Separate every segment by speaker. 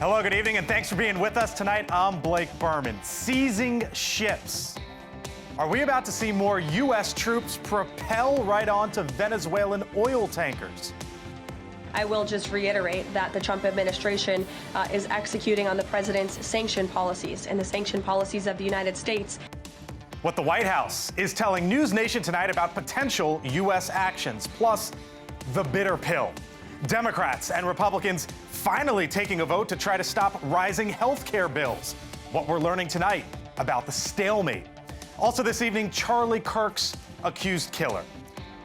Speaker 1: Hello, good evening, and thanks for being with us tonight. I'm Blake Burman. Seizing ships. Are we about to see more U.S. troops propel right onto Venezuelan oil tankers?
Speaker 2: I will just reiterate that the Trump administration is executing on the president's sanction policies and the sanction policies of the United States.
Speaker 1: What the White House is telling News Nation tonight about potential U.S. actions, plus the bitter pill. Democrats and Republicans finally taking a vote to try to stop rising health care bills. What we're learning tonight about the stalemate. Also this evening, Charlie Kirk's accused killer.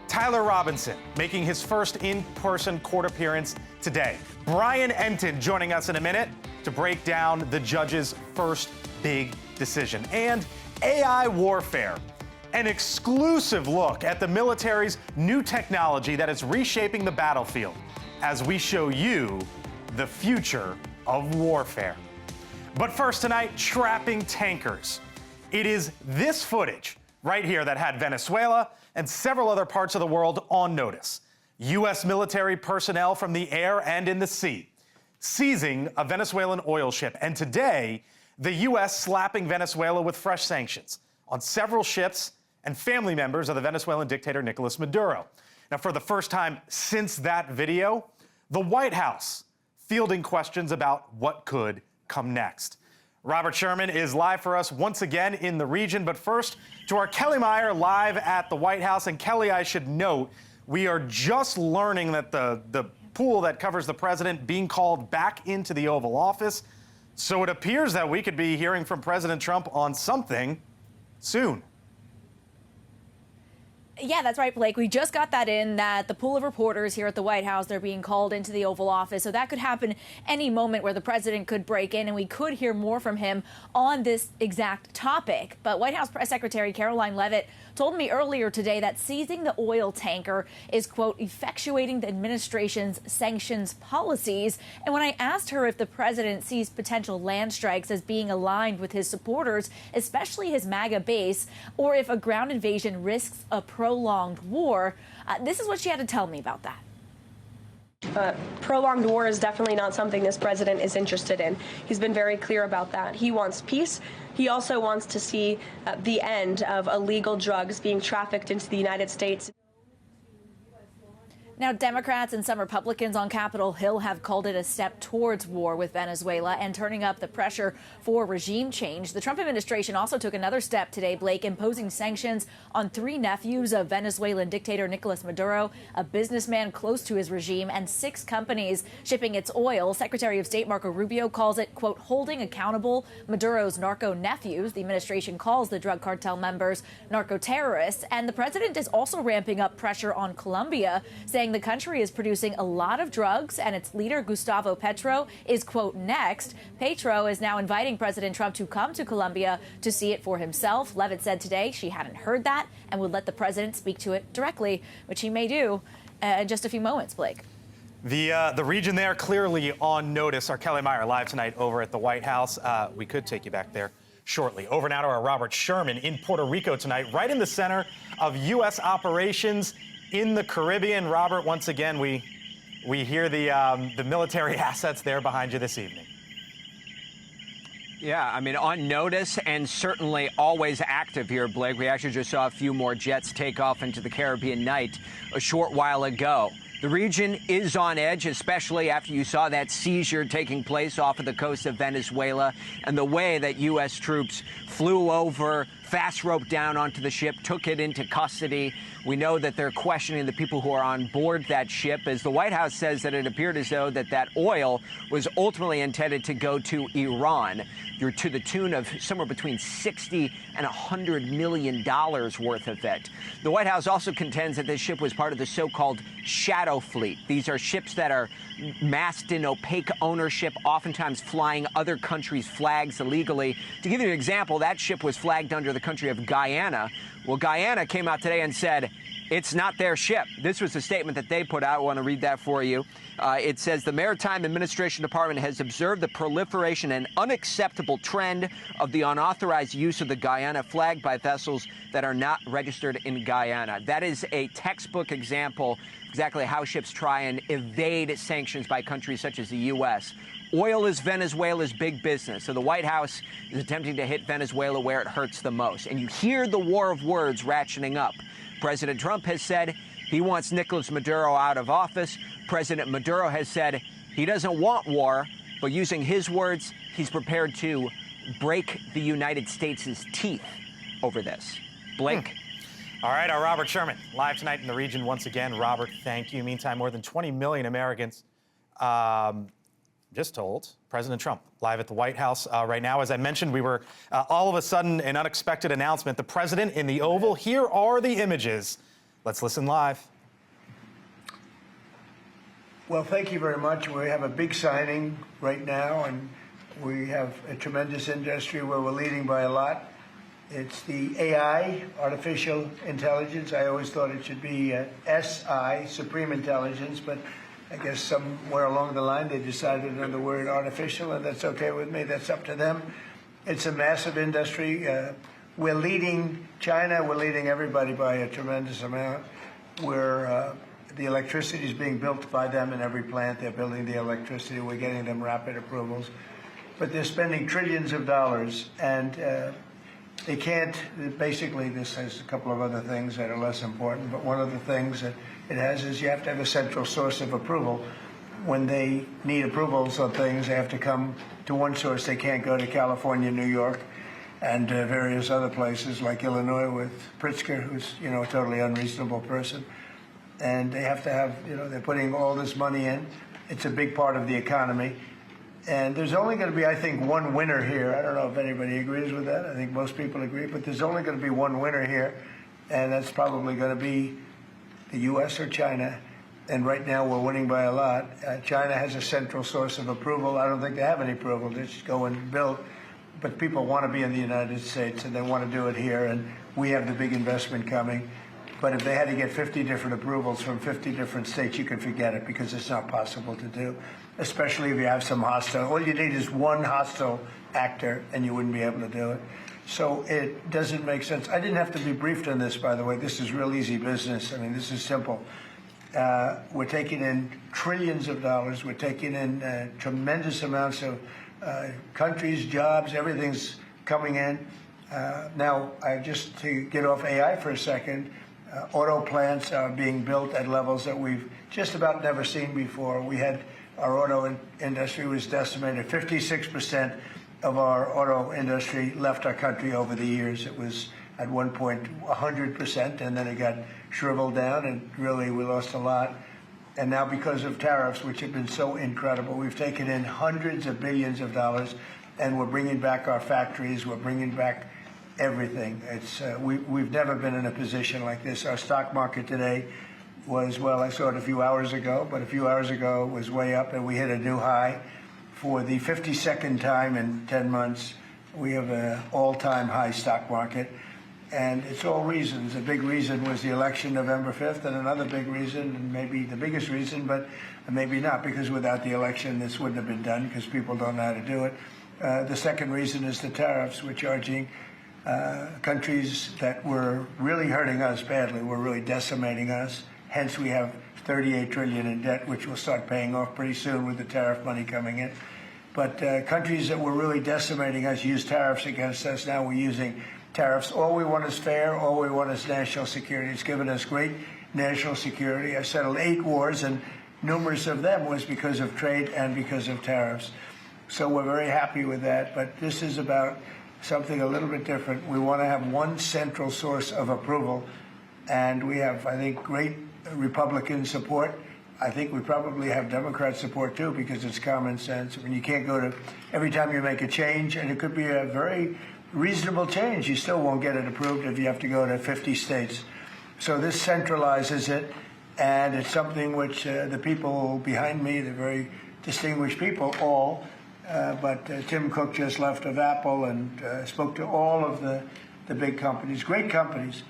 Speaker 1: Tyler Robinson making his first in-person court appearance today. Brian Enton joining us in a minute to break down the judge's first big decision. And AI warfare, an exclusive look at the military's new technology that is reshaping the battlefield as we show you the future of warfare. But first tonight, trapping tankers. It is this footage right here that had Venezuela and several other parts of the world on notice. U.S. military personnel from the air and in the sea seizing a Venezuelan oil ship. And today, the U.S. slapping Venezuela with fresh sanctions on several ships and family members of the Venezuelan dictator Nicolás Maduro. Now, for the first time since that video, the White House fielding questions about what could come next. Robert Sherman is live for us once again in the region. But first, to our Kelly Meyer live at the White House. And Kelly, I should note, we are just learning that the pool that covers the president being called back into the Oval Office. So it appears that we could be hearing from President Trump on something soon.
Speaker 3: Yeah, that's right, Blake. We just got that in, that the pool of reporters here at the White House, they're being called into the Oval Office. So that could happen any moment where the president could break in, and we could hear more from him on this exact topic. But White House Press Secretary Caroline Leavitt told me earlier today that seizing the oil tanker is, quote, effectuating the administration's sanctions policies. And when I asked her if the president sees potential land strikes as being aligned with his supporters, especially his MAGA base, or if a ground invasion risks a prolonged war, this is what she had to tell me about that.
Speaker 2: Prolonged war is definitely not something this president is interested in. He's been very clear about that. He wants peace. He also wants to see the end of illegal drugs being trafficked into the United States.
Speaker 3: Now, Democrats and some Republicans on Capitol Hill have called it a step towards war with Venezuela and turning up the pressure for regime change. The Trump administration also took another step today, Blake, imposing sanctions on 3 nephews of Venezuelan dictator Nicolás Maduro, a businessman close to his regime, and 6 companies shipping its oil. Secretary of State Marco Rubio calls it, quote, holding accountable Maduro's narco nephews. The administration calls the drug cartel members narco terrorists. And the president is also ramping up pressure on Colombia, saying the country is producing a lot of drugs and its leader, Gustavo Petro, is, quote, next. Petro is now inviting President Trump to come to Colombia to see it for himself. Leavitt said today she hadn't heard that and would let the president speak to it directly, which he may do in just a few moments, Blake.
Speaker 1: The region there clearly on notice. Our Kelly Meyer live tonight over at the White House. We could take you back there shortly. Over now to our Robert Sherman in Puerto Rico tonight, right in the center of U.S. operations in the Caribbean. Robert, once again, we hear the military assets there behind you this evening.
Speaker 4: Yeah, I mean, on notice and certainly always active here, Blake. We actually just saw a few more jets take off into the Caribbean night a short while ago. The region is on edge, especially after you saw that seizure taking place off of the coast of Venezuela and the way that U.S. troops flew over, fast roped down onto the ship, took it into custody. We know that they're questioning the people who are on board that ship, as the White House says that it appeared as though that oil was ultimately intended to go to Iran. You're to the tune of somewhere between $60 and $100 million worth of it. The White House also contends that this ship was part of the so-called shadow fleet. These are ships that are masked in opaque ownership, oftentimes flying other countries' flags illegally. To give you an example, that ship was flagged under the country of Guyana. Well, Guyana came out today and said, it's not their ship. This was a statement that they put out. I want to read that for you. It says the Maritime Administration Department has observed the proliferation and unacceptable trend of the unauthorized use of the Guyana flag by vessels that are not registered in Guyana. That is a textbook example of exactly how ships try and evade sanctions by countries such as the U.S. Oil is Venezuela's big business, so the White House is attempting to hit Venezuela where it hurts the most. And you hear the war of words ratcheting up. President Trump has said he wants Nicolás Maduro out of office. President Maduro has said he doesn't want war, but using his words, he's prepared to break the United States' teeth over this. Blake?
Speaker 1: All right, our Robert Sherman, live tonight in the region once again. Robert, thank you. Meantime, more than 20 million Americans just told President Trump live at the White House right now. As I mentioned, we were all of a sudden an unexpected announcement. The president in the Oval. Here are the images. Let's listen live.
Speaker 5: Well, thank you very much. We have a big signing right now, and we have a tremendous industry where we're leading by a lot. It's the AI, artificial intelligence. I always thought it should be SI, supreme intelligence, but I guess somewhere along the line they decided on the word artificial, and that's okay with me. That's up to them. It's a massive industry. We're leading China. We're leading everybody by a tremendous amount. The electricity is being built by them in every plant. They're building the electricity. We're getting them rapid approvals. But they're spending trillions of dollars, and they can't. Basically, this has a couple of other things that are less important, but one of the things that it has is you have to have a central source of approval. When they need approvals on things, they have to come to one source. They can't go to California, New York, and various other places like Illinois with Pritzker, who's a totally unreasonable person. And they have to have, they're putting all this money in. It's a big part of the economy. And there's only going to be, I think, one winner here. I don't know if anybody agrees with that. I think most people agree. But there's only going to be one winner here, and that's probably going to be the U.S. or China. And right now we're winning by a lot. China has a central source of approval. I don't think they have any approval. They just go and build. But people want to be in the United States, and they want to do it here. And we have the big investment coming. But if they had to get 50 different approvals from 50 different states, you can forget it, because it's not possible to do, especially if you have some hostile. All you need is one hostile actor, and you wouldn't be able to do it. So it doesn't make sense. I didn't have to be briefed on this, by the way. This is real easy business. I mean, this is simple. We're taking in trillions of dollars. We're taking in tremendous amounts of countries, jobs, everything's coming in. Now, just to get off AI for a second, auto plants are being built at levels that we've just about never seen before. Our auto industry was decimated. 56% of our auto industry left our country over the years. It was at one point 100%, and then it got shriveled down, and really we lost a lot. And now, because of tariffs, which have been so incredible, we've taken in hundreds of billions of dollars, and we're bringing back our factories. We're bringing back everything. We've never been in a position like this. Our stock market today was, well, I saw it a few hours ago, but a few hours ago it was way up, and we hit a new high. For the 52nd time in 10 months, we have an all-time high stock market, and it's all reasons. A big reason was the election November 5th, and another big reason, and maybe the biggest reason, but maybe not, because without the election this wouldn't have been done, because people don't know how to do it. The second reason is the tariffs. We're charging countries that were really hurting us badly, were really decimating us. Hence, we have $38 trillion in debt, which will start paying off pretty soon with the tariff money coming in. But countries that were really decimating us used tariffs against us. Now we're using tariffs. All we want is fair. All we want is national security. It's given us great national security. I settled 8 wars, and numerous of them was because of trade and because of tariffs. So we're very happy with that. But this is about something a little bit different. We want to have one central source of approval, and we have, I think, great Republican support. I think we probably have Democrat support too, because it's common sense. I mean, you can't go to every time you make a change, and it could be a very reasonable change, you still won't get it approved if you have to go to 50 states. So this centralizes it, and it's something which the people behind me, the very distinguished people, all, but Tim Cook just left of Apple and spoke to all of the big companies, great companies.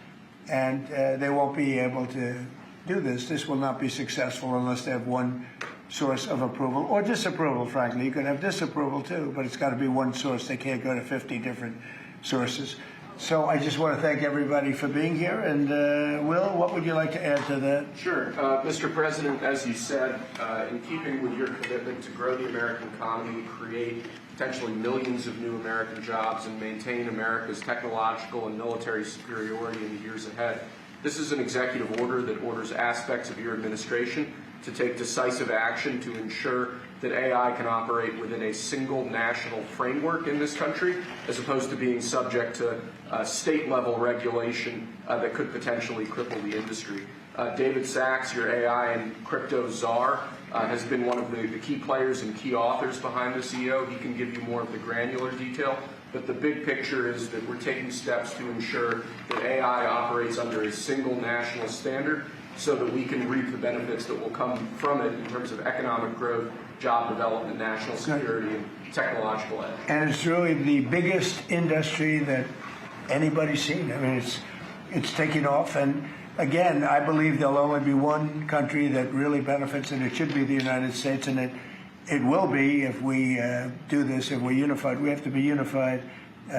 Speaker 5: and they won't be able to do this. This will not be successful unless they have one source of approval or disapproval, frankly. You could have disapproval too, but it's got to be one source. They can't go to 50 different sources. So I just want to thank everybody for being here. And Will, what would you like to add to that?
Speaker 6: Sure. Mr. President, as you said, in keeping with your commitment to grow the American economy, create potentially millions of new American jobs, and maintain America's technological and military superiority in the years ahead, this is an executive order that orders aspects of your administration to take decisive action to ensure that AI can operate within a single national framework in this country, as opposed to being subject to state-level regulation that could potentially cripple the industry. David Sachs, your AI and crypto czar, has been one of the key players and key authors behind this EO. He can give you more of the granular detail, but the big picture is that we're taking steps to ensure that AI operates under a single national standard so that we can reap the benefits that will come from it in terms of economic growth, job development, national security, and technological edge.
Speaker 5: And it's really the biggest industry that anybody's seen. I mean, it's taking off. And again, I believe there'll only be one country that really benefits, and it should be the United States. And it will be if we do this, if we're unified. We have to be unified.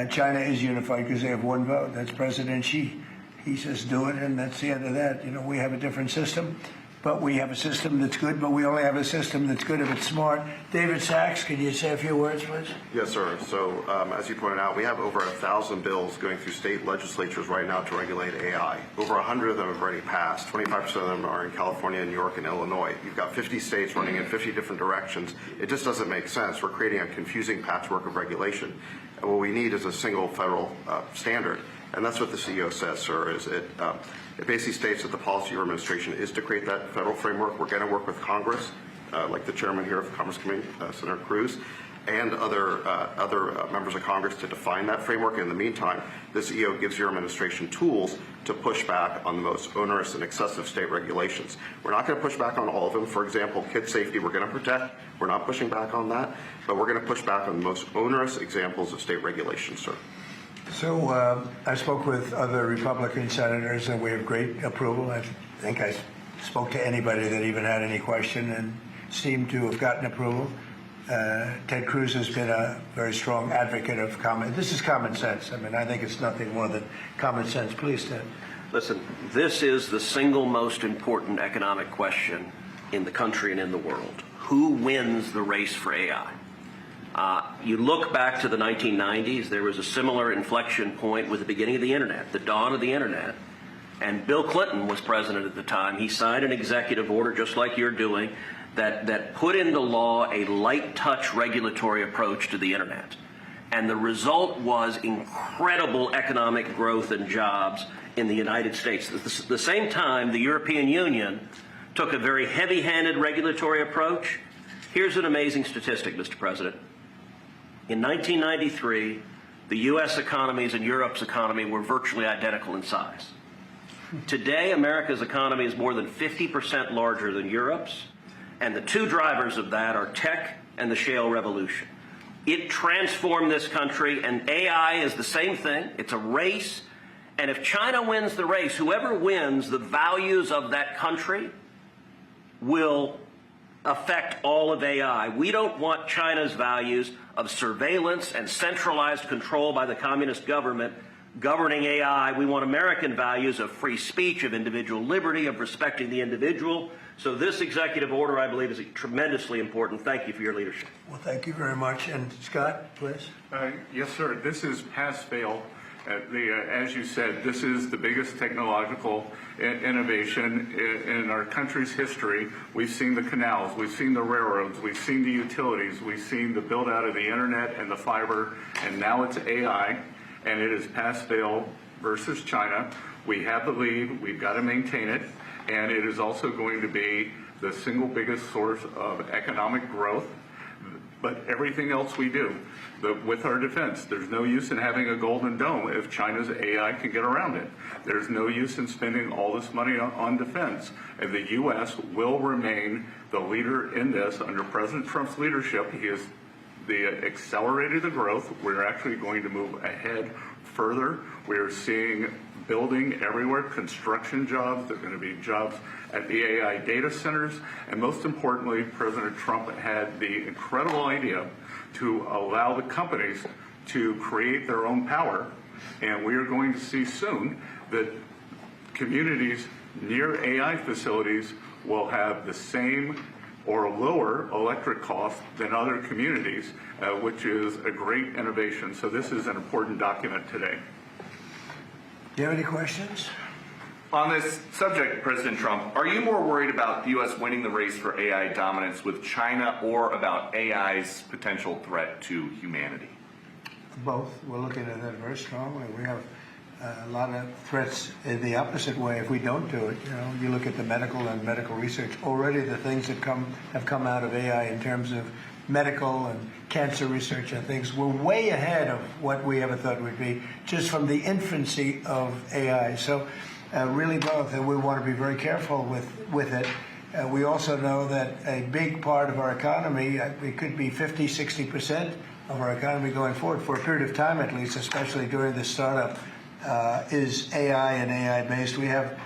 Speaker 5: China is unified because they have one vote. That's President Xi. He says do it, and that's the end of that. You know, we have a different system, but we have a system that's good, but we only have a system that's good if it's smart. David Sachs, can you say a few words, please?
Speaker 7: Yes, sir. So, as you pointed out, we have over 1,000 bills going through state legislatures right now to regulate AI. Over 100 of them have already passed. 25% of them are in California, New York, and Illinois. You've got 50 states running in 50 different directions. It just doesn't make sense. We're creating a confusing patchwork of regulation. And what we need is a single federal standard. And that's what the CEO says, sir, is it basically states that the policy of your administration is to create that federal framework. We're going to work with Congress, like the chairman here of the Commerce Committee, Senator Cruz, and other members of Congress to define that framework. In the meantime, this EO gives your administration tools to push back on the most onerous and excessive state regulations. We're not going to push back on all of them. For example, kid safety, we're going to protect. We're not pushing back on that, but we're going to push back on the most onerous examples of state regulation, sir.
Speaker 5: So I spoke with other Republican senators, and we have great approval. I think I spoke to anybody that even had any question and seemed to have gotten approval. Ted Cruz has been a very strong advocate of common. This is common sense. I mean, I think it's nothing more than common sense. Please, Ted.
Speaker 8: Listen, this is the single most important economic question in the country and in the world. Who wins the race for AI? You look back to the 1990s, there was a similar inflection point with the beginning of the internet, the dawn of the internet. And Bill Clinton was president at the time. He signed an executive order, just like you're doing, that put into law a light touch regulatory approach to the internet. And the result was incredible economic growth and jobs in the United States. At the same time, the European Union took a very heavy-handed regulatory approach. Here's an amazing statistic, Mr. President. In 1993, the U.S. economies and Europe's economy were virtually identical in size. Today, America's economy is more than 50% larger than Europe's, and the two drivers of that are tech and the shale revolution. It transformed this country, and AI is the same thing. It's a race, and if China wins the race, whoever wins, the values of that country will affect all of AI. We don't want China's values of surveillance and centralized control by the communist government governing AI. We want American values of free speech, of individual liberty, of respecting the individual. So this executive order, I believe, is tremendously important. Thank you for your leadership.
Speaker 5: Well, thank you very much. And Scott, please.
Speaker 9: Yes, sir. This is pass-fail. As you said, this is the biggest technological innovation in our country's history. We've seen the canals, we've seen the railroads, we've seen the utilities, we've seen the build out of the internet and the fiber, and now it's AI, and it is pass-fail versus China. We have the lead, we've got to maintain it, and it is also going to be the single biggest source of economic growth. But everything else we do, with our defense, there's no use in having a golden dome if China's AI can get around it. There's no use in spending all this money on defense. And the U.S. will remain the leader in this under President Trump's leadership. He has accelerated the growth. We're actually going to move ahead further. We are seeing building everywhere, construction jobs. There are going to be jobs at the AI data centers. And most importantly, President Trump had the incredible idea to allow the companies to create their own power. And we are going to see soon that communities near AI facilities will have the same or lower electric costs than other communities, which is a great innovation. So this is an important document today.
Speaker 5: Do you have any questions?
Speaker 10: On this subject, President Trump, are you more worried about the U.S. winning the race for AI dominance with China or about AI's potential threat to humanity?
Speaker 5: Both. We're looking at that very strongly. We have a lot of threats in the opposite way if we don't do it. You know, you look at the medical and medical research. Already the things that have come out of AI in terms of medical and cancer research and things, we're way ahead of what we ever thought we'd be, just from the infancy of AI. So really both, and we want to be very careful with it. We also know that a big part of our economy, it could be 50, 60% of our economy going forward, for a period of time at least, especially during the startup, is AI and AI-based. We have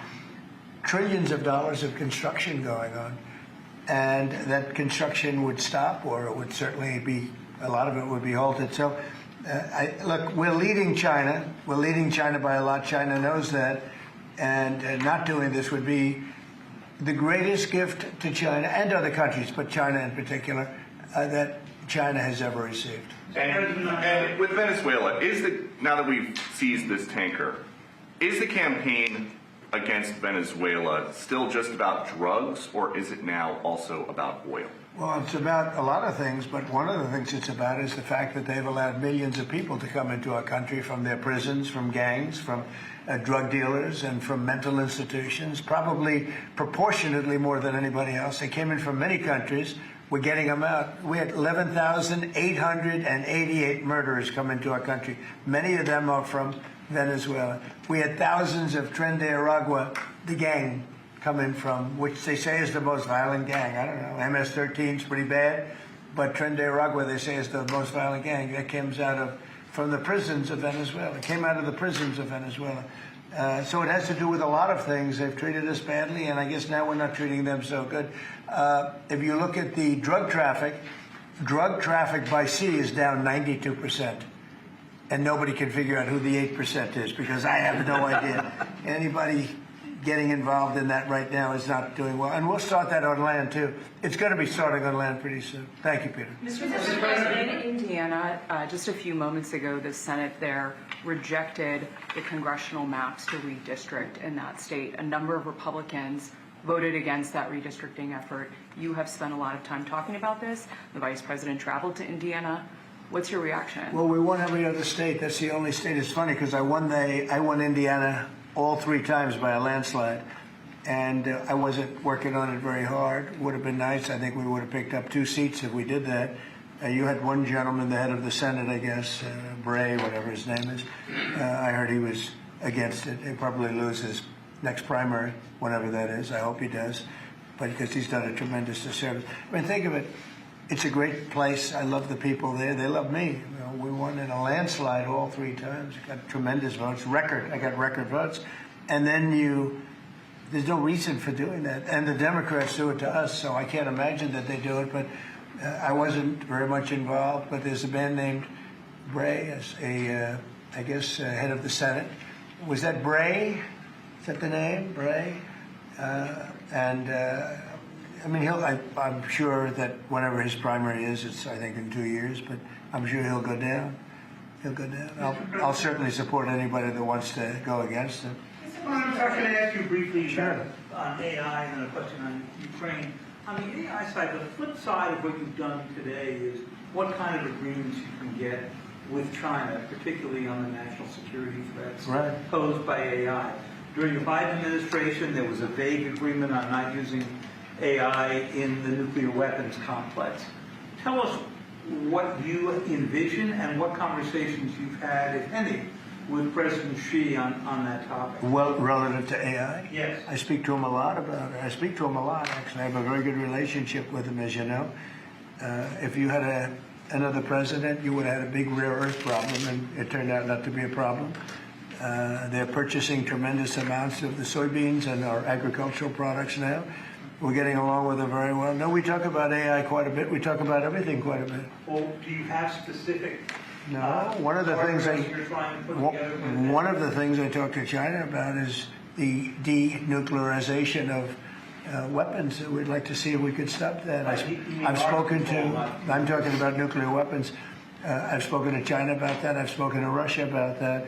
Speaker 5: trillions of dollars of construction going on, and that construction would stop, or it would certainly be, a lot of it would be halted. So, look, we're leading China. We're leading China by a lot. China knows that, and not doing this would be the greatest gift to China and other countries, but China in particular, that China has ever received.
Speaker 10: And with Venezuela, now that we've seized this tanker, is the campaign against Venezuela still just about drugs, or is it now also about oil?
Speaker 5: Well, it's about a lot of things, but one of the things it's about is the fact that they've allowed millions of people to come into our country from their prisons, from gangs, from drug dealers, and from mental institutions, probably proportionately more than anybody else. They came in from many countries. We're getting them out. We had 11,888 murderers come into our country. Many of them are from Venezuela. We had thousands of Tren de Aragua, the gang, come in from, which they say is the most violent gang. I don't know. MS-13 is pretty bad, but Tren de Aragua, they say, is the most violent gang. That comes from the prisons of Venezuela. It came out of the prisons of Venezuela. So it has to do with a lot of things. They've treated us badly, and I guess now we're not treating them so good. If you look at the drug traffic by sea is down 92%. And nobody can figure out who the 8% is, because I have no idea. Anybody getting involved in that right now is not doing well. And we'll start that on land, too. It's going to be starting on land pretty soon. Thank you, Peter.
Speaker 11: Mr. President, in Indiana, just a few moments ago, the Senate there rejected the congressional maps to redistrict in that state. A number of Republicans voted against that redistricting effort. You have spent a lot of time talking about this. The Vice President traveled to Indiana. What's your reaction?
Speaker 5: Well, we won every other state. That's the only state. It's funny because I won Indiana all 3 times by a landslide, and I wasn't working on it very hard. Would have been nice. I think we would have picked up 2 seats if we did that. You had one gentleman, the head of the Senate, I guess, Bray, whatever his name is. I heard he was against it. He'll probably lose his next primary, whenever that is. I hope he does, but because he's done a tremendous disservice. I mean, think of it. It's a great place. I love the people there. They love me. You know, we won in a landslide all 3 times. Got tremendous votes. I got record votes. And then there's no reason for doing that. And the Democrats do it to us, so I can't imagine that they do it. But I wasn't very much involved. But there's a man named Bray, as head of the Senate. Was that Bray? Is that the name, Bray? I mean, I'm sure that whenever his primary is, it's, I think, in 2 years, but I'm sure he'll go down. He'll go down. I'll certainly support anybody that wants to go against him.
Speaker 12: Mr. Burman, if I could ask you briefly on AI and a question on Ukraine. On the AI side, the flip side of what you've done today is what kind of agreements you can get with China, particularly on the national security threats posed by AI. During the Biden administration, there was a vague agreement on not using AI in the nuclear weapons complex. Tell us what you envision and what conversations you've had, if any, with President Xi on that topic.
Speaker 5: Well, relative to AI?
Speaker 12: Yes.
Speaker 5: I speak to him a lot about it. I speak to him a lot, actually. I have a very good relationship with him, as you know. If you had another president, you would have had a big rare earth problem, and it turned out not to be a problem. They're purchasing tremendous amounts of the soybeans and our agricultural products now. We're getting along with them very well. No, we talk about AI quite a bit. We talk about everything quite a bit.
Speaker 12: Well, do you have specific?
Speaker 5: No, one of the things
Speaker 12: you're trying to put together.
Speaker 5: one of the things I talked to China about is the denuclearization of weapons. We'd like to see if we could stop that. I'm talking about nuclear weapons. I've spoken to China about that. I've spoken to Russia about that.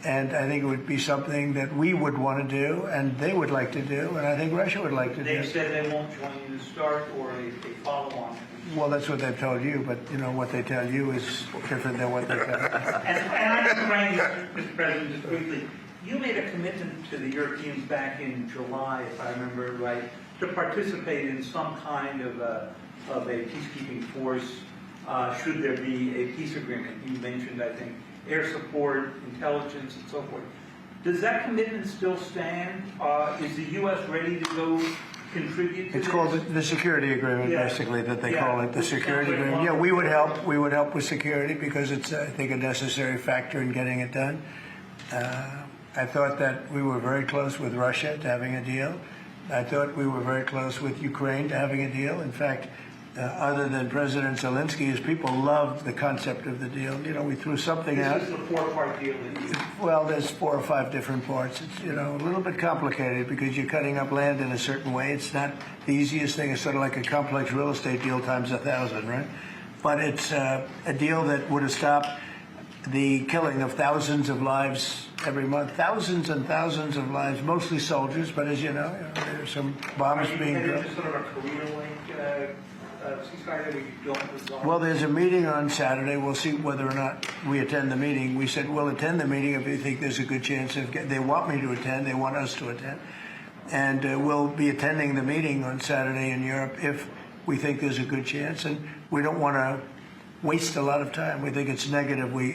Speaker 5: And I think it would be something that we would want to do, and they would like to do, and I think Russia would like to do.
Speaker 12: They've said they won't join you to start, or a follow-on.
Speaker 5: Well, that's what they've told you, but you know what they tell you is different than what they tell you.
Speaker 12: And I'm afraid, Mr. President, just briefly, you made a commitment to the Europeans back in July, if I remember right, to participate in some kind of a peacekeeping force should there be a peace agreement. You mentioned, I think, air support, intelligence, and so forth. Does that commitment still stand? Is the U.S. ready to go contribute to
Speaker 5: It's
Speaker 12: this?
Speaker 5: called the security agreement, basically, that they call it, the security agreement. Yeah, we would help. We would help with security because it's, I think, a necessary factor in getting it done. I thought that we were very close with Russia to having a deal. I thought we were very close with Ukraine to having a deal. In fact, other than President Zelensky, his people loved the concept of the deal. You know, we threw something out.
Speaker 12: This is the four-part deal.
Speaker 5: Well, there's 4 or 5 different parts. It's, you know, a little bit complicated because you're cutting up land in a certain way. It's not the easiest thing. It's sort of like a complex real estate deal times 1,000, right? But it's a deal that would have stopped the killing of thousands of lives every month. Thousands and thousands of lives, mostly soldiers, but as you know there's some bombs being dropped.
Speaker 12: Sort of a career-length ceasefire that we don't resolve?
Speaker 5: Well, there's a meeting on Saturday. We'll see whether or not we attend the meeting. We said we'll attend the meeting if we think there's a good chance of they want me to attend. They want us to attend. And we'll be attending the meeting on Saturday in Europe if we think there's a good chance. And we don't want to waste a lot of time. We think it's negative. We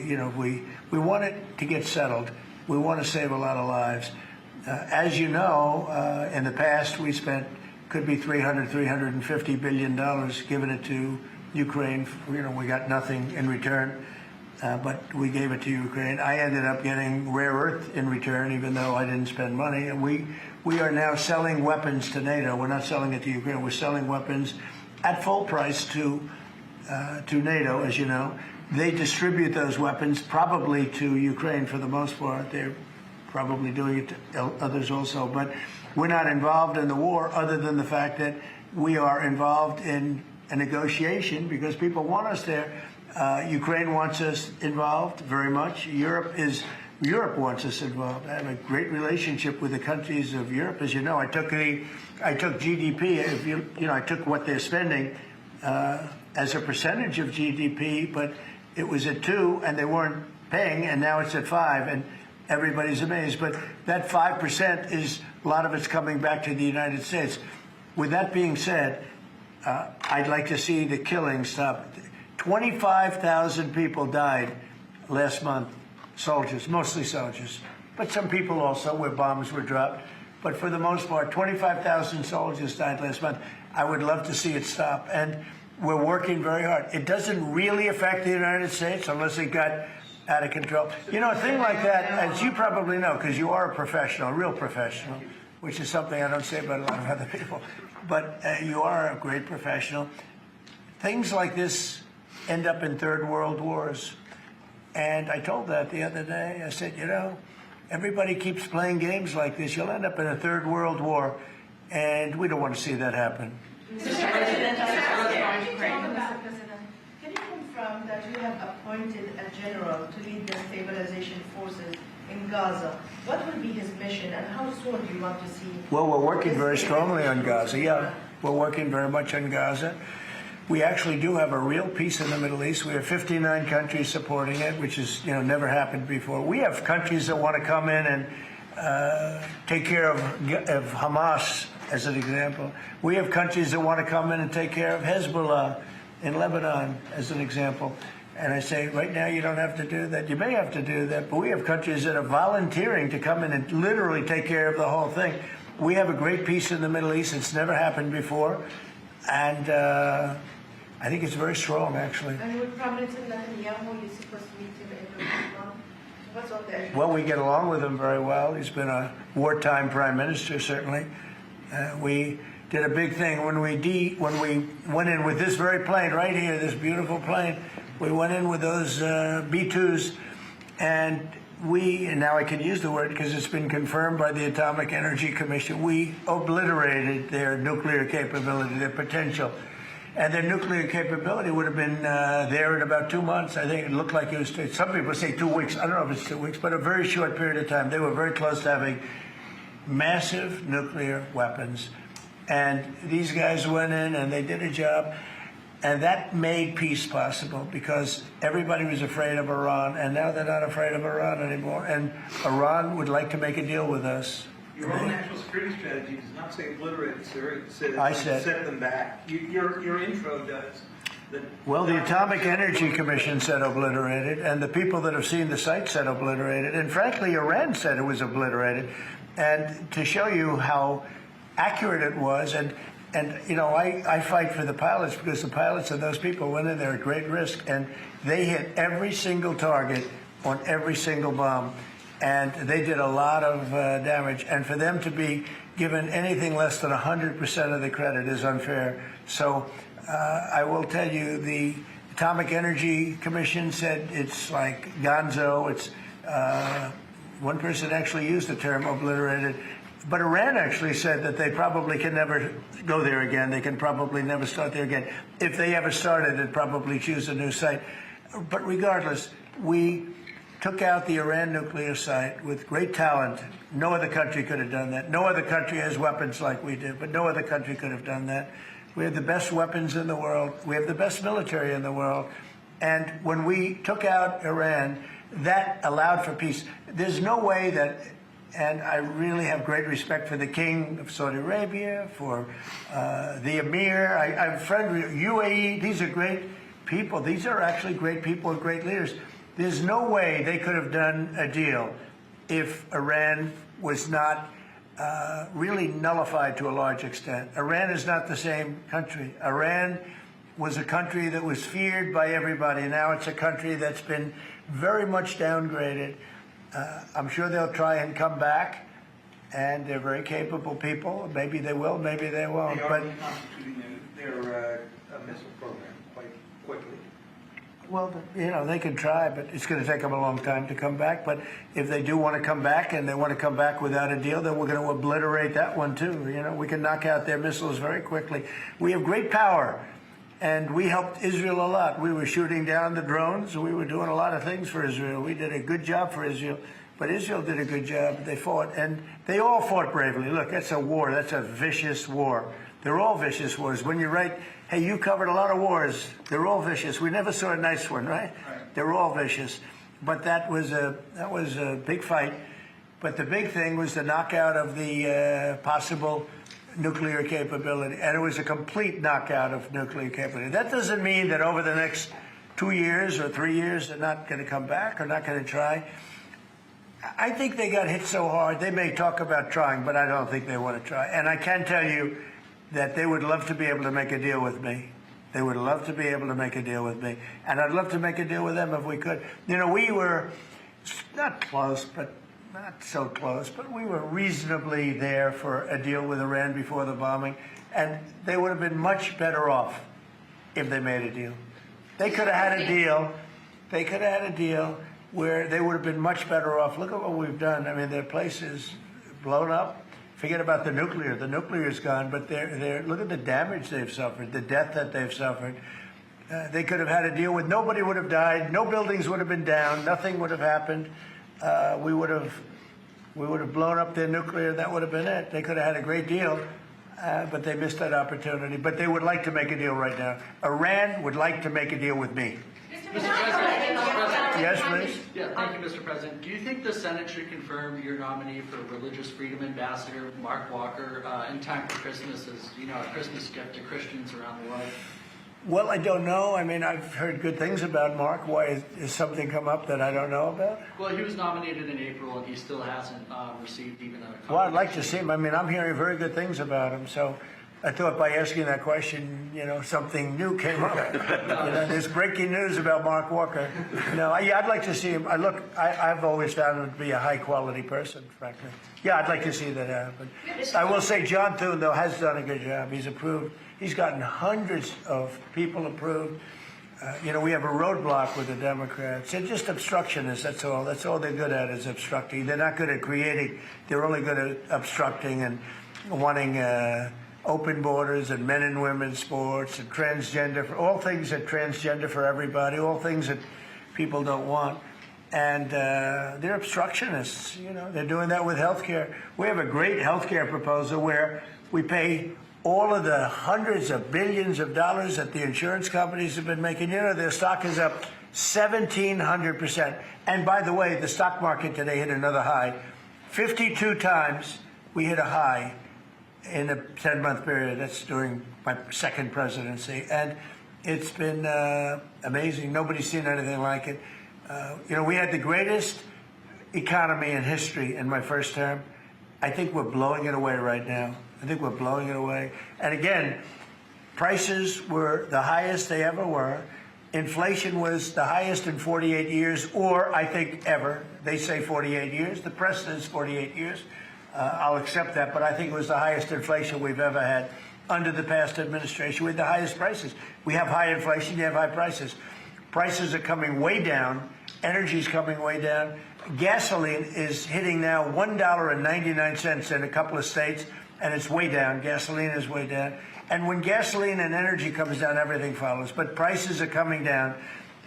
Speaker 5: want it to get settled. We want to save a lot of lives. As you know, in the past we spent could be $350 billion giving it to Ukraine. You know, we got nothing in return, but we gave it to Ukraine. I ended up getting rare earth in return, even though I didn't spend money. And we are now selling weapons to NATO. We're not selling it to Ukraine. We're selling weapons at full price to NATO, as you know. They distribute those weapons probably to Ukraine for the most part. They're probably doing it to others also, but we're not involved in the war other than the fact that we are involved in a negotiation because people want us there. Ukraine wants us involved very much. Europe wants us involved. I have a great relationship with the countries of Europe. As you know, I took GDP. I took what they're spending as a percentage of GDP, but it was at 2 and they weren't paying, and now it's at 5, and everybody's amazed. But that 5% is a lot of it's coming back to the United States. With that being said, I'd like to see the killing stop. 25,000 people died last month, soldiers, mostly soldiers, but some people also where bombs were dropped. But for the most part, 25,000 soldiers died last month. I would love to see it stop. And we're working very hard. It doesn't really affect the United States unless it got out of control. You know, a thing like that, as you probably know, because you are a professional, a real professional, which is something I don't say about a lot of other people, but you are a great professional. Things like this end up in third world wars. And I told that the other day. I said, you know, everybody keeps playing games like this. You'll end up in a third world war, and we don't want to see that happen.
Speaker 13: Mr. President, can you confirm that you have appointed a general to lead the stabilization forces in Gaza? What will be his mission, and how soon do you want to see?
Speaker 5: Well, we're working very strongly on Gaza. Yeah, we're working very much on Gaza. We actually do have a real peace in the Middle East. We have 59 countries supporting it, which is, you know, never happened before. We have countries that want to come in and take care of Hamas, as an example. We have countries that want to come in and take care of Hezbollah in Lebanon, as an example. And I say, right now, you don't have to do that. You may have to do that, but we have countries that are volunteering to come in and literally take care of the whole thing. We have a great peace in the Middle East. It's never happened before. And I think it's very strong, actually.
Speaker 13: And with Prime Minister Netanyahu, you're supposed to meet him every month? What's on the agenda?
Speaker 5: Well, we get along with him very well. He's been a wartime prime minister, certainly. We did a big thing when we went in with this very plane right here, this beautiful plane. We went in with those B-2s, and now I can use the word because it's been confirmed by the Atomic Energy Commission, we obliterated their nuclear capability, their potential. And their nuclear capability would have been there in about 2 months. I think it looked like it was, some people say 2 weeks. I don't know if it's 2 weeks, but a very short period of time. They were very close to having massive nuclear weapons. And these guys went in and they did a job. And that made peace possible because everybody was afraid of Iran. And now they're not afraid of Iran anymore. And Iran would like to make a deal with us.
Speaker 12: Your own national security strategy does not say obliterate, sir. It says set them back. Your intro does.
Speaker 5: Well, the Atomic Energy Commission said obliterated, and the people that have seen the site said obliterated. And frankly, Iran said it was obliterated. And to show you how accurate it was, and you know, I fight for the pilots because the pilots and those people went in there at great risk, and they hit every single target on every single bomb. And they did a lot of damage. And for them to be given anything less than 100% of the credit is unfair. So I will tell you, the Atomic Energy Commission said it's like gonzo. It's one person actually used the term obliterated. But Iran actually said that they probably can never go there again. They can probably never start there again. If they ever started, they'd probably choose a new site. But regardless, we took out the Iran nuclear site with great talent. No other country could have done that. No other country has weapons like we do, but no other country could have done that. We have the best weapons in the world. We have the best military in the world. And when we took out Iran, that allowed for peace. There's no way that, and I really have great respect for the King of Saudi Arabia, for the Emir. I'm friendly, UAE, these are great people. These are actually great people and great leaders. There's no way they could have done a deal if Iran was not really nullified to a large extent. Iran is not the same country. Iran was a country that was feared by everybody. Now it's a country that's been very much downgraded. I'm sure they'll try and come back, and they're very capable people. Maybe they will, maybe they won't.
Speaker 12: They are reconstituting their missile program quite quickly.
Speaker 5: Well, you know, they can try, but it's going to take them a long time to come back. But if they do want to come back, and they want to come back without a deal, then we're going to obliterate that one too. You know, we can knock out their missiles very quickly. We have great power, and we helped Israel a lot. We were shooting down the drones. We were doing a lot of things for Israel. We did a good job for Israel, but Israel did a good job. They fought, and they all fought bravely. Look, that's a war. That's a vicious war. They're all vicious wars. When you write, hey, you covered a lot of wars, they're all vicious. We never saw a nice one, right? They're all vicious. But that was a big fight. But the big thing was the knockout of the possible nuclear capability. And it was a complete knockout of nuclear capability. That doesn't mean that over the next 2 years or 3 years they're not going to come back or not going to try. I think they got hit so hard, they may talk about trying, but I don't think they want to try. And I can tell you that they would love to be able to make a deal with me. They would love to be able to make a deal with me. And I'd love to make a deal with them if we could. You know, we were not close, but not so close, but we were reasonably there for a deal with Iran before the bombing. And they would have been much better off if they made a deal. They could have had a deal. They could have had a deal where they would have been much better off. Look at what we've done. I mean, their place is blown up. Forget about the nuclear. The nuclear is gone, but look at the damage they've suffered, the death that they've suffered. They could have had a deal with nobody would have died, no buildings would have been down, nothing would have happened. We would have blown up their nuclear. That would have been it. They could have had a great deal, but they missed that opportunity. But they would like to make a deal right now. Iran would like to make a deal with me. Yes, please.
Speaker 14: Yeah, thank you, Mr. President. Do you think the Senate should confirm your nominee for Religious Freedom Ambassador, Mark Walker, in time for Christmas as, you know, a Christmas gift to Christians around the world?
Speaker 5: Well, I don't know. I mean, I've heard good things about Mark. Why has something come up that I don't know about?
Speaker 14: Well, he was nominated in April, and he still hasn't received even a...
Speaker 5: Well, I'd like to see him. I mean, I'm hearing very good things about him. So I thought by asking that question, something new came up. There's breaking news about Mark Walker. I'd like to see him. I've always found him to be a high-quality person, frankly. Yeah, I'd like to see that happen. I will say John Thune, though, has done a good job. He's approved. He's gotten hundreds of people approved. We have a roadblock with the Democrats. They're just obstructionists, that's all. That's all they're good at is obstructing. They're not good at creating. They're only good at obstructing and wanting open borders and men and women's sports and transgender, all things that transgender for everybody, all things that people don't want. And they're obstructionists. They're doing that with health care. We have a great health care proposal where we pay all of the hundreds of billions of dollars that the insurance companies have been making. Their stock is up 1,700%. And by the way, the stock market today hit another high. 52 times we hit a high in a 10-month period. That's during my second presidency. And it's been amazing. Nobody's seen anything like it. We had the greatest economy in history in my first term. I think we're blowing it away right now. I think we're blowing it away. And again, prices were the highest they ever were. Inflation was the highest in 48 years, or I think ever. They say 48 years. The press says 48 years. I'll accept that, but I think it was the highest inflation we've ever had under the past administration. We had the highest prices. We have high inflation, you have high prices. Prices are coming way down. Energy's coming way down. Gasoline is hitting now $1.99 in a couple of states, and it's way down. Gasoline is way down. And when gasoline and energy comes down, everything follows. But prices are coming down,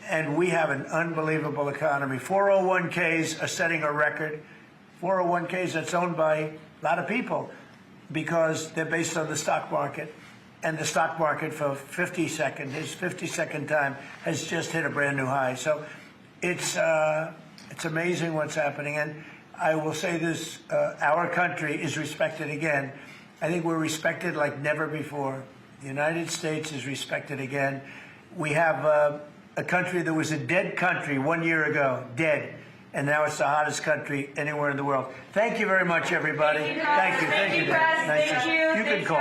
Speaker 5: and we have an unbelievable economy. 401ks are setting a record. 401ks that's owned by a lot of people because they're based on the stock market. And the stock market for his 52nd time has just hit a brand new high. So it's amazing what's happening. And I will say this, our country is respected again. I think we're respected like never before. The United States is respected again. We have a country that was a dead country 1 year ago, dead. And now it's the hottest country anywhere in the world. Thank you very much, everybody.
Speaker 15: Thank you,
Speaker 5: Thank you,
Speaker 15: press.
Speaker 5: Nice
Speaker 15: Thank you.
Speaker 5: You can call.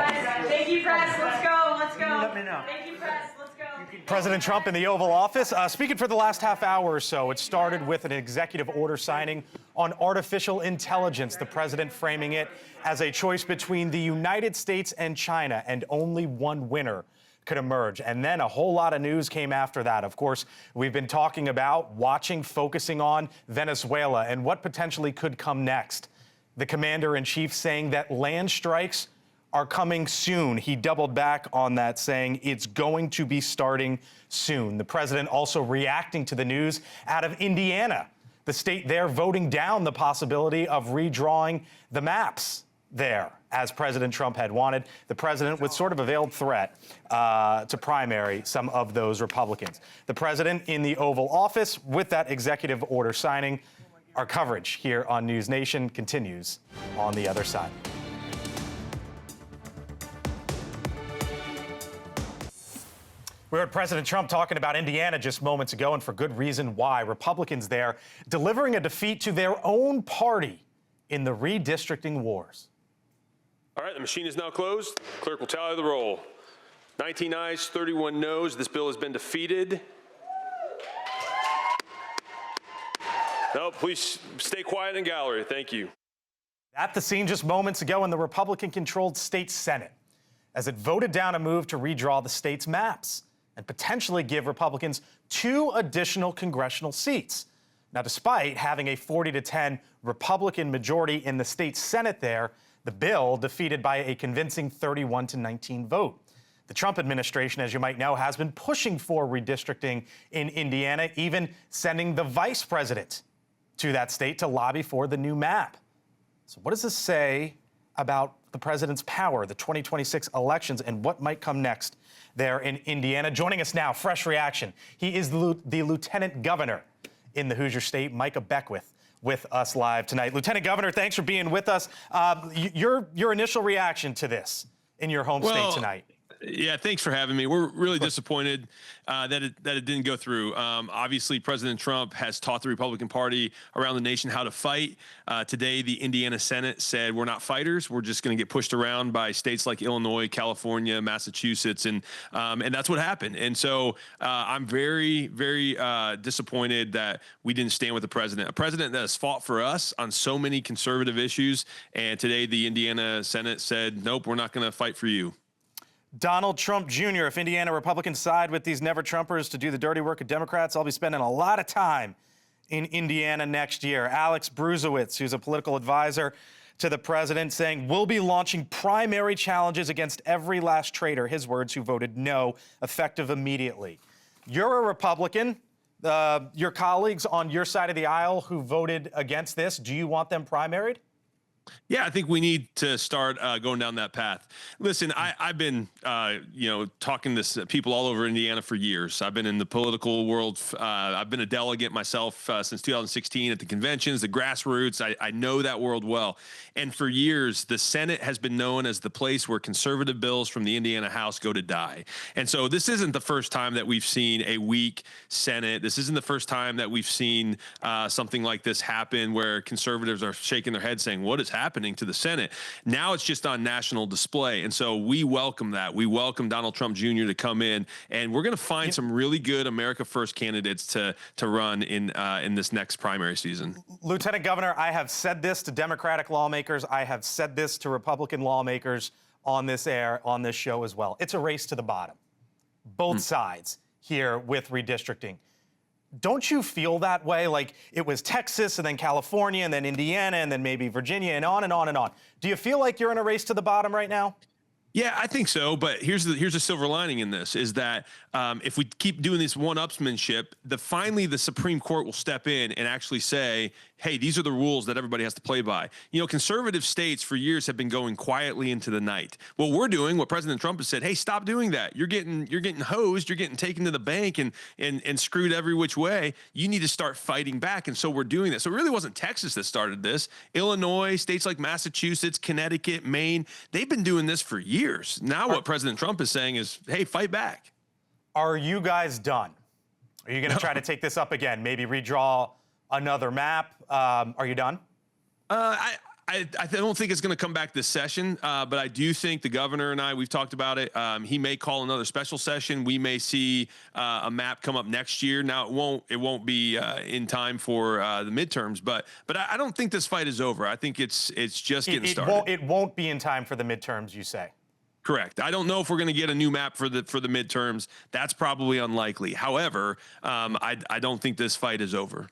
Speaker 15: Thank you, press. Let's go. Let's go.
Speaker 5: Let me know.
Speaker 15: Thank you, press. Let's go.
Speaker 1: President Trump in the Oval Office. Speaking for the last half hour or so, it started with an executive order signing on artificial intelligence, the president framing it as a choice between the United States and China, and only one winner could emerge. And then a whole lot of news came after that. Of course, we've been talking about, watching, focusing on Venezuela and what potentially could come next. The commander-in-chief saying that land strikes are coming soon. He doubled back on that, saying it's going to be starting soon. The president also reacting to the news out of Indiana, the state there voting down the possibility of redrawing the maps there, as President Trump had wanted. The president with sort of a veiled threat to primary some of those Republicans. The president in the Oval Office with that executive order signing. Our coverage here on News Nation continues on the other side. We heard President Trump talking about Indiana just moments ago, and for good reason why. Republicans there delivering a defeat to their own party in the redistricting wars.
Speaker 16: All right, the machine is now closed. Clerk will tally the roll. 19 ayes, 31 noes. This bill has been defeated. No, please stay quiet in gallery. Thank you.
Speaker 1: At the scene just moments ago in the Republican-controlled state Senate, as it voted down a move to redraw the state's maps and potentially give Republicans 2 additional congressional seats. Now, despite having a 40-10 Republican majority in the state Senate there, the bill defeated by a convincing 31-19 vote. The Trump administration, as you might know, has been pushing for redistricting in Indiana, even sending the vice president to that state to lobby for the new map. So what does this say about the president's power, the 2026 elections, and what might come next there in Indiana? Joining us now, fresh reaction. He is the lieutenant governor in the Hoosier State, Micah Beckwith, with us live tonight. Lieutenant Governor, thanks for being with us. Your initial reaction to this in your home state tonight.
Speaker 16: Yeah, thanks for having me. We're really disappointed that it didn't go through. Obviously, President Trump has taught the Republican Party around the nation how to fight. Today, the Indiana Senate said we're not fighters. We're just going to get pushed around by states like Illinois, California, Massachusetts, and that's what happened. And so I'm very, very disappointed that we didn't stand with the president, a president that has fought for us on so many conservative issues. And today, the Indiana Senate said, nope, we're not going to fight for you.
Speaker 1: Donald Trump Jr., if Indiana Republicans side with these never-Trumpers to do the dirty work of Democrats, I'll be spending a lot of time in Indiana next year. Alex Bruzewitz, who's a political advisor to the president, saying we'll be launching primary challenges against every last traitor, his words, who voted no, effective immediately. You're a Republican. Your colleagues on your side of the aisle who voted against this, do you want them primaried?
Speaker 16: Yeah, I think we need to start going down that path. Listen, I've been, talking to people all over Indiana for years. I've been in the political world. I've been a delegate myself since 2016 at the conventions, the grassroots. I know that world well. And for years, the Senate has been known as the place where conservative bills from the Indiana House go to die. And so this isn't the first time that we've seen a weak Senate. This isn't the first time that we've seen something like this happen where conservatives are shaking their heads saying, what is happening to the Senate? Now it's just on national display. And so we welcome that. We welcome Donald Trump Jr. to come in, and we're going to find some really good America First candidates to run in this next primary season.
Speaker 1: Lieutenant Governor, I have said this to Democratic lawmakers. I have said this to Republican lawmakers on this show as well. It's a race to the bottom. Both sides here with redistricting. Don't you feel that way? Like it was Texas and then California and then Indiana and then maybe Virginia and on and on and on. Do you feel like you're in a race to the bottom right now?
Speaker 16: Yeah, I think so. But here's a silver lining in this is that if we keep doing this one-upsmanship, finally the Supreme Court will step in and actually say, hey, these are the rules that everybody has to play by. You know, conservative states for years have been going quietly into the night. What we're doing, what President Trump has said, hey, stop doing that. You're getting hosed, you're getting taken to the bank and screwed every which way. You need to start fighting back. And so we're doing that. So it really wasn't Texas that started this. Illinois, states like Massachusetts, Connecticut, Maine, they've been doing this for years. Now what President Trump is saying is, hey, fight back.
Speaker 1: Are you guys done? Are you going to try to take this up again? Maybe redraw another map? Are you done?
Speaker 16: I don't think it's going to come back this session, but I do think the governor and we've talked about it. He may call another special session. We may see a map come up next year. Now it won't be in time for the midterms, but I don't think this fight is over. I think it's just getting started.
Speaker 1: It won't be in time for the midterms, you say?
Speaker 16: Correct. I don't know if we're going to get a new map for the midterms. That's probably unlikely. However, I don't think this fight is over.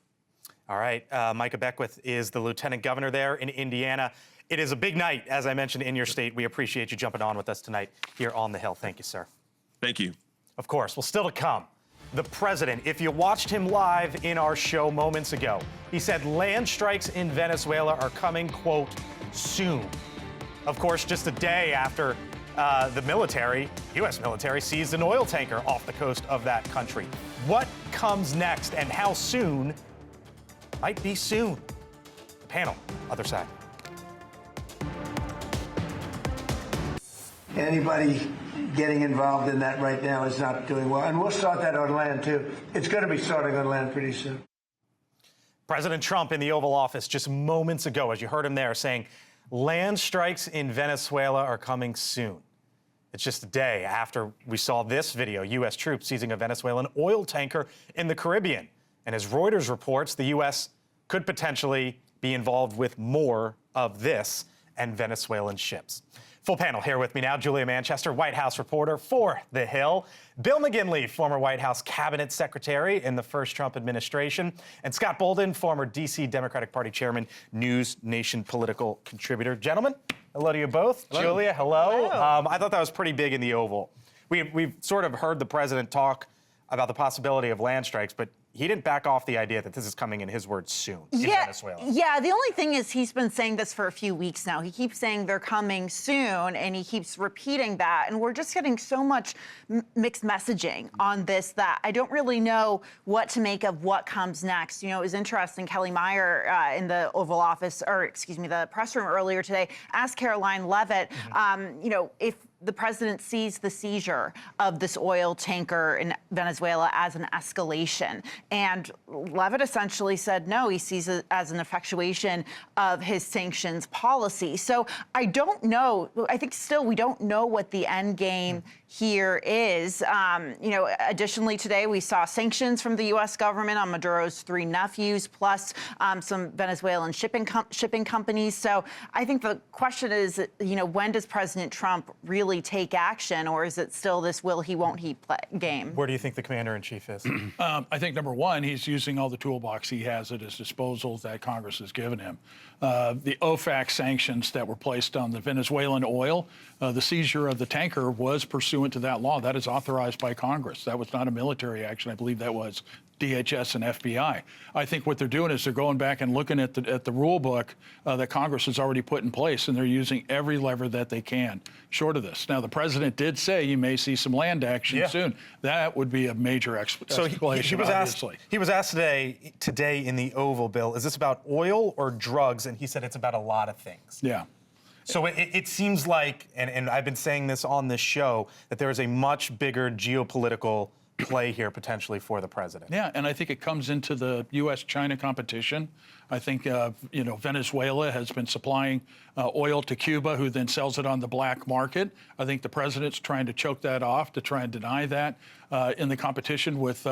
Speaker 1: All right. Micah Beckwith is the lieutenant governor there in Indiana. It is a big night, as I mentioned, in your state. We appreciate you jumping on with us tonight here on the Hill. Thank you, sir.
Speaker 16: Thank you.
Speaker 1: Of course. Well, still to come, the president, if you watched him live in our show moments ago, he said land strikes in Venezuela are coming, quote, soon. Of course, just a day after the U.S. military, seized an oil tanker off the coast of that country. What comes next and how soon might be soon? Panel, other side.
Speaker 5: Anybody getting involved in that right now is not doing well. And we'll start that on land, too. It's going to be starting on land pretty soon.
Speaker 1: President Trump in the Oval Office just moments ago, as you heard him there, saying land strikes in Venezuela are coming soon. It's just a day after we saw this video, U.S. troops seizing a Venezuelan oil tanker in the Caribbean. And as Reuters reports, the U.S. could potentially be involved with more of this and Venezuelan ships. Full panel here with me now. Julia Manchester, White House reporter for The Hill. Bill McGinley, former White House cabinet secretary in the first Trump administration. And Scott Bolden, former D.C. Democratic Party chairman, News Nation political contributor. Gentlemen, hello to you both. Hello. Julia, hello. I thought that was pretty big in the Oval. We've sort of heard the president talk about the possibility of land strikes, but he didn't back off the idea that this is coming, in his words, soon in Venezuela.
Speaker 17: Yeah, the only thing is he's been saying this for a few weeks now. He keeps saying they're coming soon, and he keeps repeating that. And we're just getting so much mixed messaging on this that I don't really know what to make of what comes next. You know, it was interesting. Kelly Meyer in the Oval Office, or excuse me, the press room earlier today, asked Caroline Leavitt, you know, if the president sees the seizure of this oil tanker in Venezuela as an escalation. And Leavitt essentially said, no, he sees it as an effectuation of his sanctions policy. So I don't know. I think still we don't know what the end game here is. Additionally, today we saw sanctions from the U.S. government on Maduro's 3 nephews, plus some Venezuelan shipping companies. So I think the question is, when does President Trump really take action, or is it still this will he, won't he game?
Speaker 1: Where do you think the commander-in-chief is?
Speaker 18: I think, number one, he's using all the toolbox he has at his disposal that Congress has given him. The OFAC sanctions that were placed on the Venezuelan oil, the seizure of the tanker was pursuant to that law. That is authorized by Congress. That was not a military action. I believe that was DHS and FBI. I think what they're doing is they're going back and looking at the rule book that Congress has already put in place, and they're using every lever that they can short of this. Now, the president did say you may see some land action soon. That would be a major escalation,
Speaker 1: he was asked today in the Oval, Bill, is this about oil or drugs? And he said it's about a lot of things.
Speaker 18: Yeah.
Speaker 1: So it seems like, and I've been saying this on this show, that there is a much bigger geopolitical play here potentially for the president.
Speaker 18: Yeah, and I think it comes into the U.S.-China competition. I think, Venezuela has been supplying oil to Cuba, who then sells it on the black market. I think the president's trying to choke that off, to try and deny that in the competition with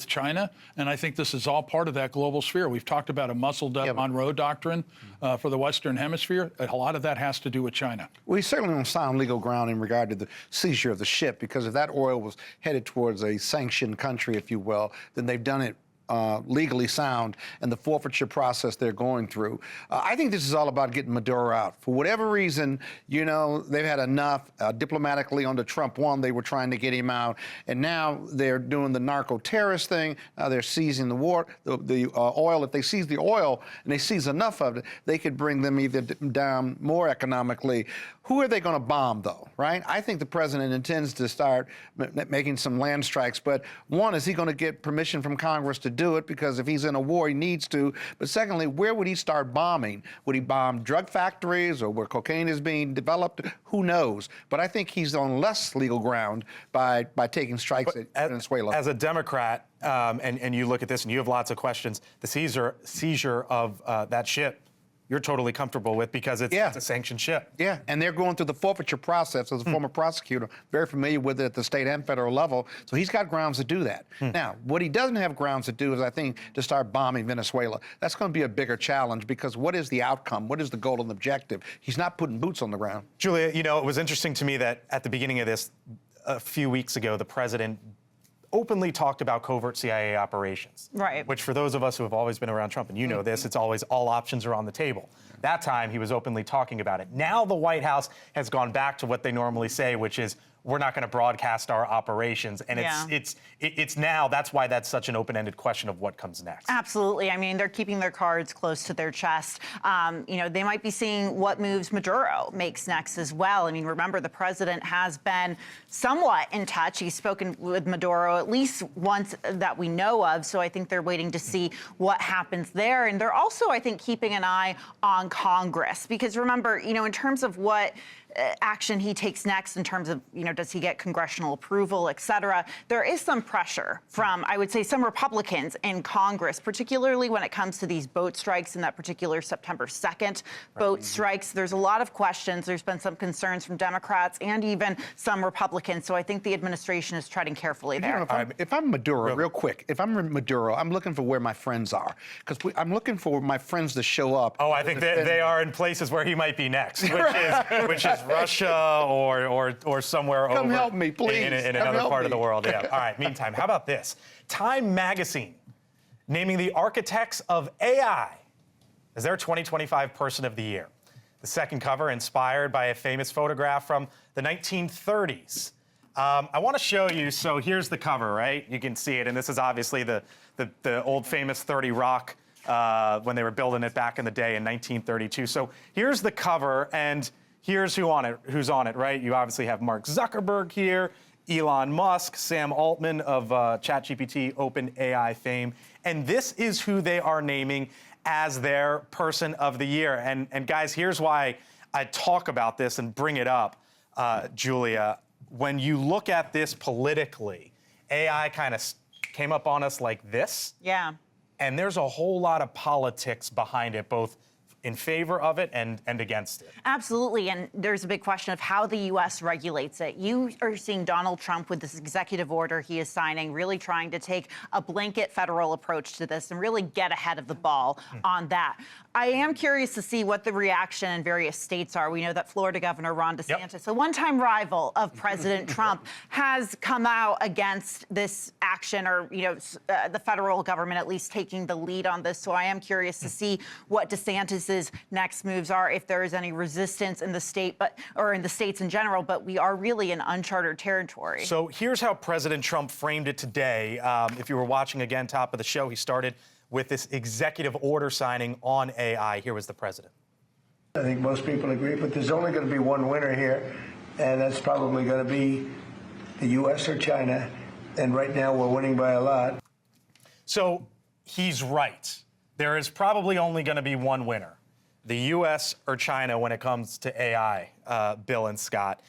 Speaker 18: China. And I think this is all part of that global sphere. We've talked about a muscled-up Monroe Doctrine for the Western Hemisphere. A lot of that has to do with China.
Speaker 19: We certainly don't sound legal ground in regard to the seizure of the ship, because if that oil was headed towards a sanctioned country, if you will, then they've done it legally sound, and the forfeiture process they're going through. I think this is all about getting Maduro out. For whatever reason, they've had enough. Diplomatically, under Trump 1, they were trying to get him out, and now they're doing the narco-terrorist thing. Now they're seizing the oil. If they seize the oil and they seize enough of it, they could bring them either down more economically. Who are they going to bomb, though, right? I think the president intends to start making some land strikes. But one, is he going to get permission from Congress to do it? Because if he's in a war, he needs to. But secondly, where would he start bombing? Would he bomb drug factories or where cocaine is being developed? Who knows? But I think he's on less legal ground by taking strikes at Venezuela.
Speaker 1: As a Democrat, and you look at this and you have lots of questions, the seizure of that ship, you're totally comfortable with, because it's a sanctioned ship.
Speaker 19: Yeah, and they're going through the forfeiture process as a former prosecutor, very familiar with it at the state and federal level, so he's got grounds to do that. Now, what he doesn't have grounds to do is, I think, to start bombing Venezuela. That's going to be a bigger challenge, because what is the outcome? What is the goal and objective? He's not putting boots on the ground.
Speaker 1: Julia, it was interesting to me that at the beginning of this, a few weeks ago, the president openly talked about covert CIA operations.
Speaker 17: Right.
Speaker 1: Which, for those of us who have always been around Trump, and you know this, it's always all options are on the table. That time, he was openly talking about it. Now the White House has gone back to what they normally say, which is, we're not going to broadcast our operations. And it's now, that's why that's such an open-ended question of what comes next.
Speaker 17: Absolutely. I mean, they're keeping their cards close to their chest. They might be seeing what moves Maduro makes next as well. I mean, remember, the president has been somewhat in touch. He's spoken with Maduro at least once that we know of. So I think they're waiting to see what happens there. And they're also, I think, keeping an eye on Congress, because remember, in terms of what action he takes next, in terms of, does he get congressional approval, et cetera, there is some pressure from, I would say, some Republicans in Congress, particularly when it comes to these boat strikes and that particular September 2nd boat strikes. There's a lot of questions. There's been some concerns from Democrats and even some Republicans. So I think the administration is treading carefully there.
Speaker 19: If I'm Maduro, real quick, if I'm Maduro, I'm looking for where my friends are, because I'm looking for my friends to show up.
Speaker 1: Oh, I think they are in places where he might be next, which is Russia or somewhere
Speaker 19: Come help me, please.
Speaker 1: in another part of the world. Yeah. All right. Meantime, how about this? Time Magazine naming the architects of AI as their 2025 Person of the Year. The second cover inspired by a famous photograph from the 1930s. I want to show you. So here's the cover, right? You can see it, and this is obviously the old famous 30 Rock when they were building it back in the day in 1932. So here's the cover, and here's who's on it, right? You obviously have Mark Zuckerberg here, Elon Musk, Sam Altman of ChatGPT, OpenAI fame, and this is who they are naming as their Person of the Year. And guys, here's why I talk about this and bring it up. Julia, when you look at this politically, AI kind of came up on us like this.
Speaker 17: Yeah.
Speaker 1: And there's a whole lot of politics behind it, both in favor of it and against it.
Speaker 17: Absolutely, and there's a big question of how the U.S. regulates it. You are seeing Donald Trump with this executive order he is signing, really trying to take a blanket federal approach to this and really get ahead of the ball on that. I am curious to see what the reaction in various states are. We know that Florida Governor Ron DeSantis, a one-time rival of President Trump, has come out against this action, or the federal government at least taking the lead on this. So I am curious to see what DeSantis's next moves are, if there is any resistance in the state, or in the states in general. But we are really in uncharted territory.
Speaker 1: So here's how President Trump framed it today. If you were watching again, top of the show, he started with this executive order signing on AI. Here was the president.
Speaker 5: I think most people agree, but there's only going to be one winner here, and that's probably going to be the U.S. or China. And right now, we're winning by a lot.
Speaker 1: So he's right. There is probably only going to be one winner, the U.S. or China, when it comes to AI, Bill and Scott.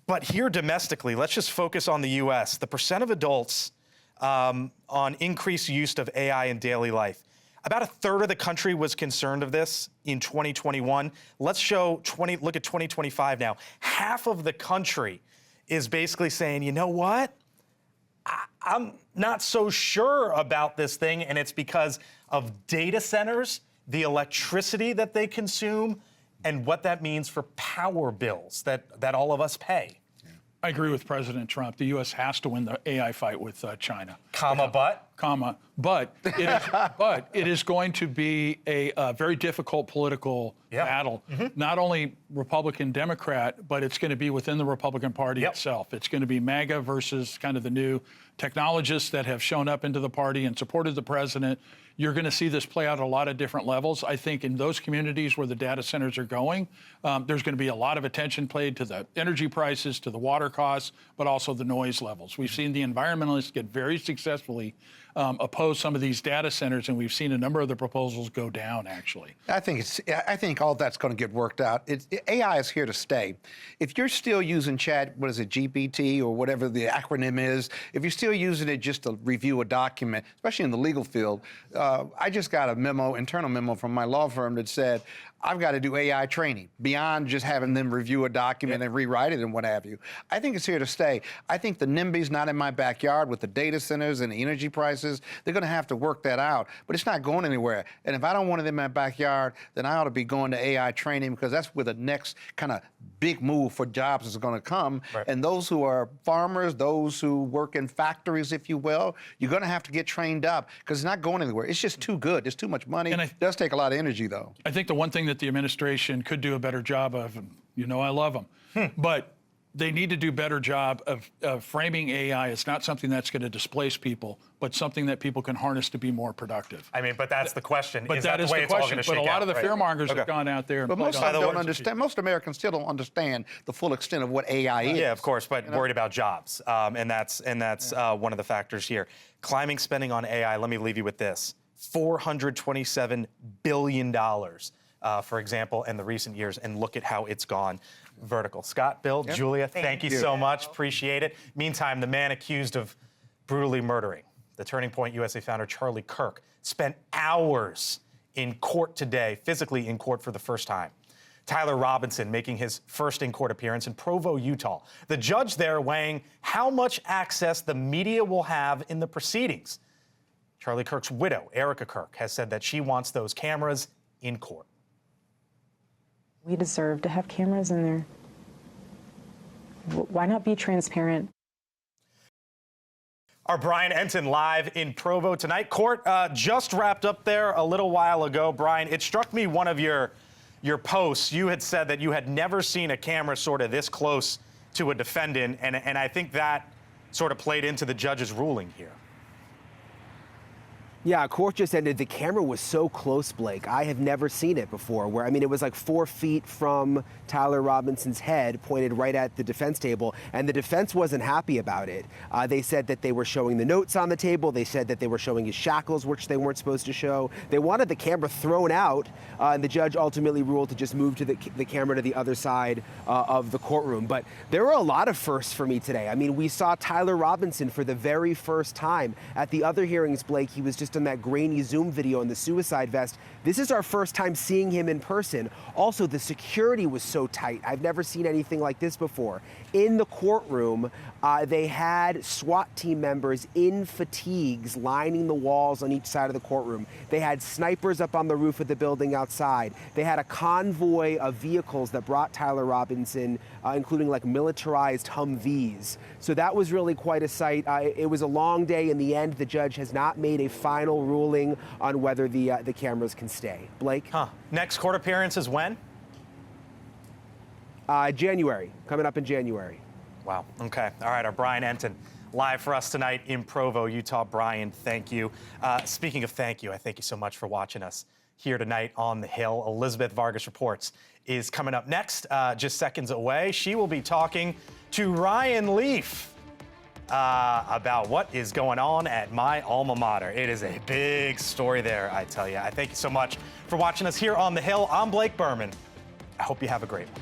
Speaker 1: But here domestically, let's just focus on the U.S. The percent of adults on increased use of AI in daily life. About a third of the country was concerned of this in 2021. Let's look at 2025 now. Half of the country is basically saying, you know what? I'm not so sure about this thing, and it's because of data centers, the electricity that they consume, and what that means for power bills that all of us pay.
Speaker 18: I agree with President Trump. The U.S. has to win the AI fight with China. But it is going to be a very difficult political battle. Not only Republican, Democrat, but it's going to be within the Republican Party itself. It's going to be MAGA versus kind of the new technologists that have shown up into the party and supported the president. You're going to see this play out at a lot of different levels. I think in those communities where the data centers are going, there's going to be a lot of attention paid to the energy prices, to the water costs, but also the noise levels. We've seen the environmentalists get very successfully oppose some of these data centers, and we've seen a number of the proposals go down, actually.
Speaker 19: I think all that's going to get worked out. AI is here to stay. If you're still using GPT or whatever the acronym is, if you're still using it just to review a document, especially in the legal field, I just got a internal memo from my law firm that said, I've got to do AI training beyond just having them review a document and rewrite it and what have you. I think it's here to stay. I think the NIMBY's not in my backyard with the data centers and the energy prices. They're going to have to work that out, but it's not going anywhere. And if I don't want it in my backyard, then I ought to be going to AI training, because that's where the next kind of big move for jobs is going to come. And those who are farmers, those who work in factories, if you will, you're going to have to get trained up, because it's not going anywhere. It's just too good. There's too much money. And it does take a lot of energy, though.
Speaker 18: I think the one thing that the administration could do a better job of, I love them, but they need to do a better job of framing AI as not something that's going to displace people, but something that people can harness to be more productive.
Speaker 1: I mean, but that's the question.
Speaker 18: But that is the question. But a lot of the fearmongers have gone out there and
Speaker 19: but most of them don't understand. Most Americans still don't understand the full extent of what AI is.
Speaker 1: Yeah, of course, but worried about jobs, and that's one of the factors here. Climbing spending on AI. Let me leave you with this: $427 billion. For example, in the recent years, and look at how it's gone vertical. Scott, Bill, Julia, thank you so much. Appreciate it. Meantime, the man accused of brutally murdering the Turning Point USA founder Charlie Kirk spent hours in court today, physically in court for the first time. Tyler Robinson making his first in-court appearance in Provo, Utah. The judge there weighing how much access the media will have in the proceedings. Charlie Kirk's widow, Erica Kirk, has said that she wants those cameras in court.
Speaker 20: We deserve to have cameras in there. Why not be transparent?
Speaker 1: Our Brian Enton live in Provo tonight. Court just wrapped up there a little while ago. Brian, it struck me, one of your posts, you had said that you had never seen a camera sort of this close to a defendant, and I think that sort of played into the judge's ruling here.
Speaker 21: Yeah, court just ended. The camera was so close, Blake. I have never seen it before, where, I mean, it was like 4 feet from Tyler Robinson's head, pointed right at the defense table, and the defense wasn't happy about it. They said that they were showing the notes on the table. They said that they were showing his shackles, which they weren't supposed to show. They wanted the camera thrown out, and the judge ultimately ruled to just move to the camera to the other side of the courtroom. But there were a lot of firsts for me today. I mean, we saw Tyler Robinson for the very first time. At the other hearings, Blake, he was just on that grainy Zoom video in the suicide vest. This is our first time seeing him in person. Also, the security was so tight. I've never seen anything like this before. In the courtroom, they had SWAT team members in fatigues lining the walls on each side of the courtroom. They had snipers up on the roof of the building outside. They had a convoy of vehicles that brought Tyler Robinson, including like militarized Humvees. So that was really quite a sight. It was a long day. In the end, the judge has not made a final ruling on whether the cameras can stay. Blake?
Speaker 1: Next court appearance is when?
Speaker 21: January, coming up in January.
Speaker 1: Wow. Okay. All right. Our Brian Enton live for us tonight in Provo, Utah. Brian, thank you. Speaking of thank you, I thank you so much for watching us here tonight on the Hill. Elizabeth Vargas Reports is coming up next, just seconds away. She will be talking to Ryan Leaf about what is going on at my alma mater. It is a big story there, I tell you. I thank you so much for watching us here on the Hill. I'm Blake Burman. I hope you have a great one.